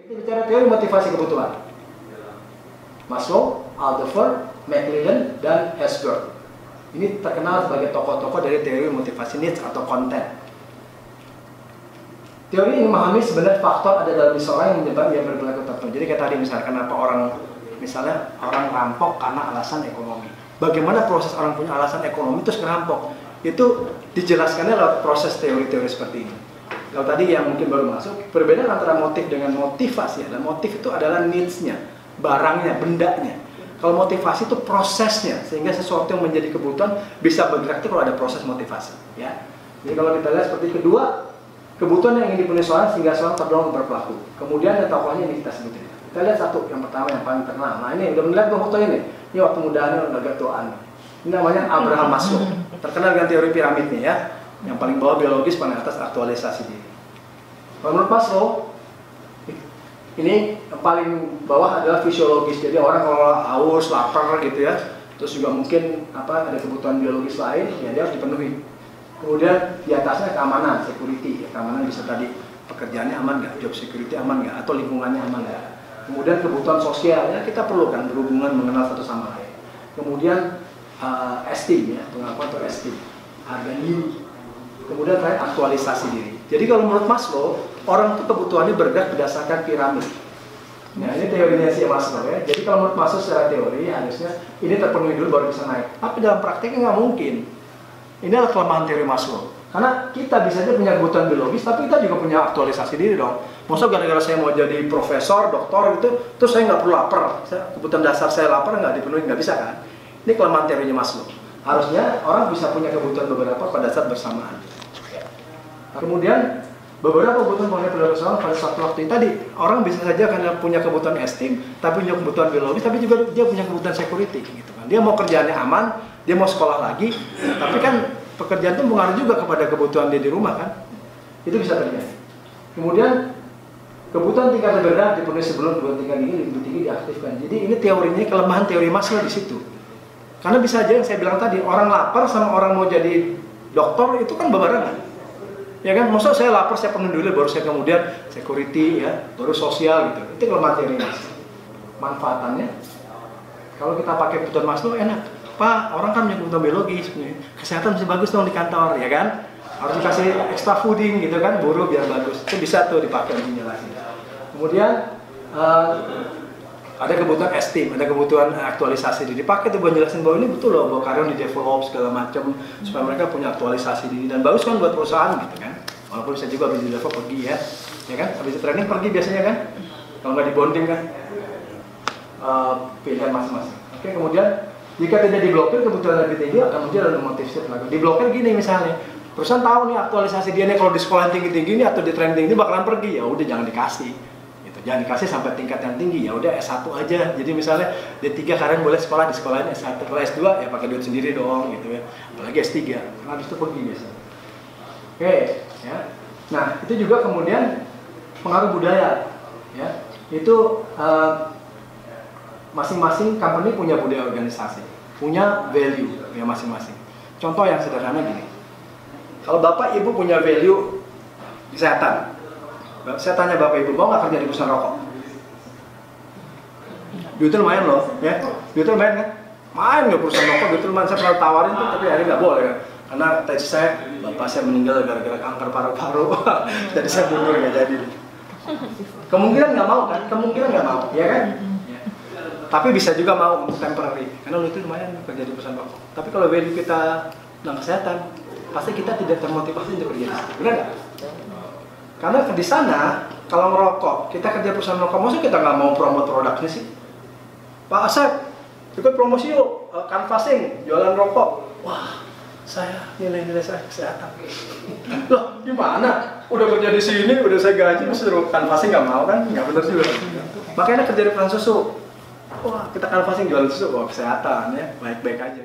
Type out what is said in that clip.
Kita bicara teori motivasi kebutuhan. Maslow, Alder, McLellan, dan Herzberg. Ini terkenal sebagai tokoh-tokoh dari teori motivasi needs atau konten. Teori ini memahami sebenarnya faktor ada dalam seseorang yang menyebabkan dia berperilaku tertentu. Jadi kayak tadi misalnya kenapa misalnya orang rampok karena alasan ekonomi. Bagaimana proses orang punya alasan ekonomi terus ngerampok? Itu dijelaskannya lewat proses teori-teori seperti ini. Kalau tadi yang mungkin baru masuk, perbedaan antara motif dengan motivasi adalah motif itu adalah needs-nya, barangnya, bendanya. Kalau motivasi itu prosesnya, sehingga sesuatu yang menjadi kebutuhan bisa bergerak itu kalau ada proses motivasi. Ya. Jadi kalau kita lihat seperti kedua, kebutuhan yang ingin dipenuhi seorang sehingga seorang terdorong berperilaku. Kemudian yang tokohnya ini kita sebutin. Kita lihat satu, yang pertama yang paling terkenal. Nah ini udah melihat foto ini. Ini waktu mudanya udah agak tuaan. Ini namanya Abraham Maslow. Terkenal dengan teori piramidnya ya. Yang paling bawah biologis, paling atas aktualisasi diri. Kalau menurut Maslow, ini yang paling bawah adalah fisiologis. Jadi orang kalau haus, lapar gitu ya, terus juga mungkin ada kebutuhan biologis lain, ya dia harus dipenuhi. Kemudian di atasnya keamanan, security. Ya, keamanan bisa tadi pekerjaannya aman nggak, job security aman nggak, atau lingkungannya aman nggak. Kemudian kebutuhan sosial, ya kita perlu kan berhubungan mengenal satu sama lain. Kemudian esteem, ya pengakuan atau esteem, harga diri. Kemudian terakhir aktualisasi diri. Jadi kalau menurut Maslow, orang itu kebutuhannya bergerak berdasarkan piramid. Nah ini teorinya si Maslow ya. Jadi kalau menurut Maslow secara teori harusnya ini terpenuhi dulu baru bisa naik. Tapi dalam prakteknya nggak mungkin. Ini adalah kelemahan teori Maslow. Karena kita bisa aja punya kebutuhan biologis, tapi kita juga punya aktualisasi diri dong. Maksudnya gara-gara saya mau jadi profesor, doktor gitu, terus saya nggak perlu lapar. Kebutuhan dasar saya lapar nggak dipenuhi, nggak bisa kan? Ini kelemahan teorinya Maslow. Harusnya orang bisa punya kebutuhan beberapa pada saat bersamaan. Kemudian beberapa kebutuhan mengenai perilaku seorang pada suatu waktu tadi orang bisa saja karena punya kebutuhan esteem, tapi punya kebutuhan biologis, tapi juga dia punya kebutuhan security, gitu kan? Dia mau kerjaannya aman, dia mau sekolah lagi, tapi kan pekerjaan itu mengaruh juga kepada kebutuhan dia di rumah kan? Itu bisa terjadi. Kemudian kebutuhan tingkat berbeda dipenuhi sebelum kebutuhan tingkat ini lebih tinggi diaktifkan. Jadi ini teorinya kelemahan teori Maslow di situ. Karena bisa aja yang saya bilang tadi orang lapar sama orang mau jadi dokter itu kan berbarengan. Ya kan, maksud saya lapar, saya penuhi dulu, baru saya kemudian security, ya, baru sosial gitu. Itu kelemahan teori Maslow. Manfaatannya, kalau kita pakai kebutuhan Maslow enak. Pak, orang kan punya kebutuhan biologis, kesehatan masih bagus dong di kantor, ya kan? Harus dikasih extra fooding gitu kan, buruh biar bagus. Itu bisa tuh dipakai intinya lagi. Kemudian ada kebutuhan esteem, ada kebutuhan aktualisasi diri. Dipakai tuh buat jelasin bahwa ini betul loh, bahwa karyawan di develop segala macam supaya mereka punya aktualisasi diri dan bagus kan buat perusahaan gitu kan. Walaupun bisa juga habis di develop pergi ya kan? Habis training pergi biasanya kan? Kalau nggak di bonding kan? Pilihan masing-masing. Oke, kemudian jika tidak diblokir kebutuhan lebih tinggi akan muncul dalam motivasi lagi. Diblokir gini misalnya, perusahaan tahu nih aktualisasi dia nih kalau di sekolah tinggi-tinggi nih atau di training tinggi bakalan pergi, ya udah jangan dikasih. Jangan dikasih sampai tingkat yang tinggi, ya udah S1 aja. Jadi misalnya D3 kalian boleh sekolah di sekolahin S1, kalau S2 ya pakai duit sendiri dong gitu ya. Apalagi S3, karena habis itu pergi biasanya. Oke, ya. Nah, itu juga kemudian pengaruh budaya, ya. Itu masing-masing company punya budaya organisasi, punya value ya masing-masing. Contoh yang sederhana gini. Kalau Bapak Ibu punya value kesehatan, saya tanya Bapak Ibu, mau nggak kerja di perusahaan rokok? Duitnya lumayan loh, ya. Duitnya lumayan kan? Main nggak perusahaan rokok, duitnya lumayan. Saya pernah tawarin tuh, tapi akhirnya nggak boleh kan? Karena tadi bapak saya meninggal gara-gara kanker paru-paru, jadi saya mundur nggak jadi. Kemungkinan nggak mau kan? Kemungkinan nggak mau, ya kan? Ya. Tapi bisa juga mau untuk temporary, karena itu lumayan kerja di perusahaan rokok. Tapi kalau value kita tentang kesehatan, pasti kita tidak termotivasi untuk kerja di situ, benar nggak? Karena di sana, kalau ngerokok, kita kerja perusahaan rokok, maksudnya kita nggak mau promote produknya sih? Pak Asep, ikut promosi yuk, canvassing, jualan rokok. Wah, saya nilai-nilai saya kesehatan. Loh, gimana? Udah kerja di sini, udah saya gaji, mesti suruh canvassing nggak mau kan? Nggak benar juga. Makanya kerja di perusahaan susu. Wah, kita canvassing jualan susu, wah kesehatan ya, baik-baik aja.